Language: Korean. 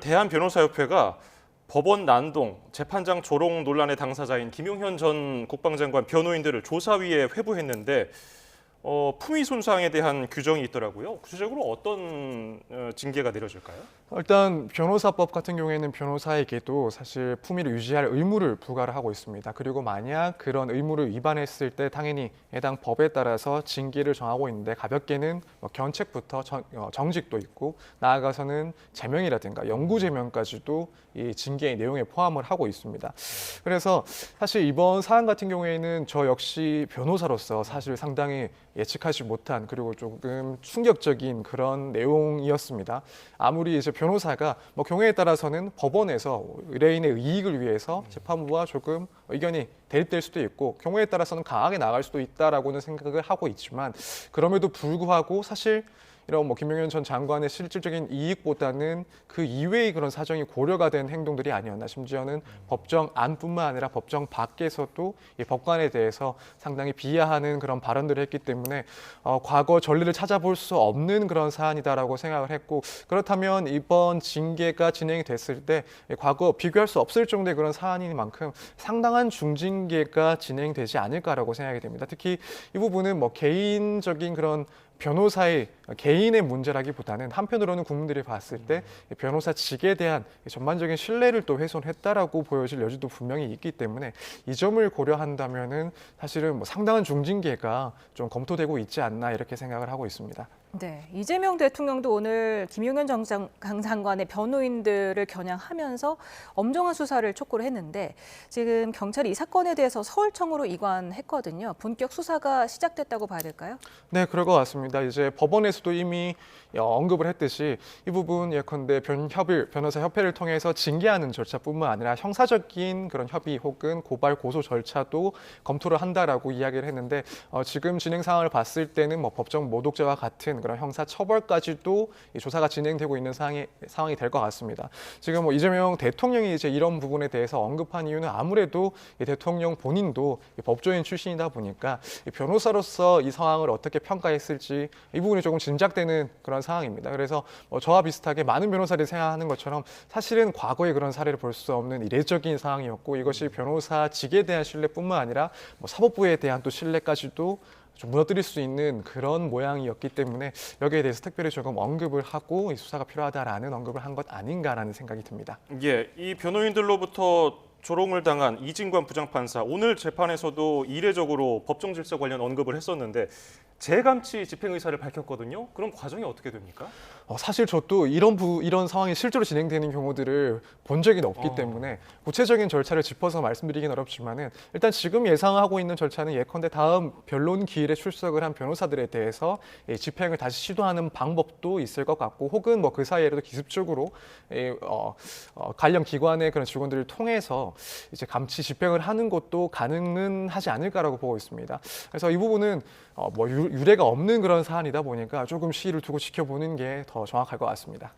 대한변호사협회가 법원 난동, 재판장 조롱 논란의 당사자인 김용현 전 국방장관 변호인들을 조사위에 회부했는데 품위 손상에 대한 규정이 있더라고요. 구체적으로 어떤 징계가 내려질까요? 일단 변호사법 같은 경우에는 변호사에게도 사실 품위를 유지할 의무를 부과를 하고 있습니다. 그리고 만약 그런 의무를 위반했을 때 당연히 해당 법에 따라서 징계를 정하고 있는데 가볍게는 견책부터 정직도 있고 나아가서는 제명이라든가 영구 제명까지도 이 징계의 내용에 포함을 하고 있습니다. 그래서 사실 이번 사안 같은 경우에는 저 역시 변호사로서 사실 상당히 예측하지 못한 그리고 조금 충격적인 그런 내용이었습니다. 아무리 이제 변호사가 경우에 따라서는 법원에서 의뢰인의 이익을 위해서 재판부와 조금 의견이 대립될 수도 있고 경우에 따라서는 강하게 나갈 수도 있다라고는 생각을 하고 있지만 그럼에도 불구하고 사실 이런 김용현 전 장관의 실질적인 이익보다는 그 이외의 그런 사정이 고려가 된 행동들이 아니었나. 심지어는 법정 안뿐만 아니라 법정 밖에서도 이 법관에 대해서 상당히 비하하는 그런 발언들을 했기 때문에 과거 전례를 찾아볼 수 없는 그런 사안이다라고 생각을 했고 그렇다면 이번 징계가 진행이 됐을 때 과거 비교할 수 없을 정도의 그런 사안인 만큼 상당한 중징계가 진행되지 않을까라고 생각이 됩니다. 특히 이 부분은 개인적인 그런 변호사의 개인의 문제라기보다는 한편으로는 국민들이 봤을 때 변호사 직에 대한 전반적인 신뢰를 또 훼손했다라고 보여질 여지도 분명히 있기 때문에 이 점을 고려한다면은 사실은 상당한 중징계가 좀 검토되고 있지 않나 이렇게 생각을 하고 있습니다. 네, 이재명 대통령도 오늘 김용현 전 장관의 변호인들을 겨냥하면서 엄정한 수사를 촉구를 했는데 지금 경찰이 이 사건에 대해서 서울청으로 이관했거든요. 본격 수사가 시작됐다고 봐야 될까요? 네, 그럴 것 같습니다. 이제 법원에서도 이미 언급을 했듯이 이 부분 예컨대 변호사 협회를 통해서 징계하는 절차뿐만 아니라 형사적인 그런 협의 혹은 고발 고소 절차도 검토를 한다라고 이야기를 했는데 지금 진행 상황을 봤을 때는 법정 모독죄와 같은 그런 형사 처벌까지도 조사가 진행되고 있는 상황이 될 것 같습니다. 지금 이재명 대통령이 이제 이런 부분에 대해서 언급한 이유는 아무래도 이 대통령 본인도 법조인 출신이다 보니까 변호사로서 이 상황을 어떻게 평가했을지 이 부분이 조금 짐작되는 그런 상황입니다. 그래서 저와 비슷하게 많은 변호사들이 생각하는 것처럼 사실은 과거의 그런 사례를 볼 수 없는 이례적인 상황이었고 이것이 변호사직에 대한 신뢰뿐만 아니라 사법부에 대한 또 신뢰까지도 좀 무너뜨릴 수 있는 그런 모양이었기 때문에 여기에 대해서 특별히 조금 언급을 하고 이 수사가 필요하다라는 언급을 한 것 아닌가라는 생각이 듭니다. 예, 이 변호인들로부터 조롱을 당한 이진관 부장판사 오늘 재판에서도 이례적으로 법정 질서 관련 언급을 했었는데 재감치 집행 의사를 밝혔거든요. 그럼 과정이 어떻게 됩니까? 사실 저도 이런 상황이 실제로 진행되는 경우들을 본 적이 없기 때문에 구체적인 절차를 짚어서 말씀드리긴 어렵지만은 일단 지금 예상하고 있는 절차는 예컨대 다음 변론 기일에 출석을 한 변호사들에 대해서 집행을 다시 시도하는 방법도 있을 것 같고 혹은 그 사이에라도 기습적으로 관련 기관의 그런 직원들을 통해서 이제 감치 집행을 하는 것도 가능은 하지 않을까라고 보고 있습니다. 그래서 이 부분은 유례가 없는 그런 사안이다 보니까 조금 시일을 두고 지켜보는 게 더 정확할 것 같습니다.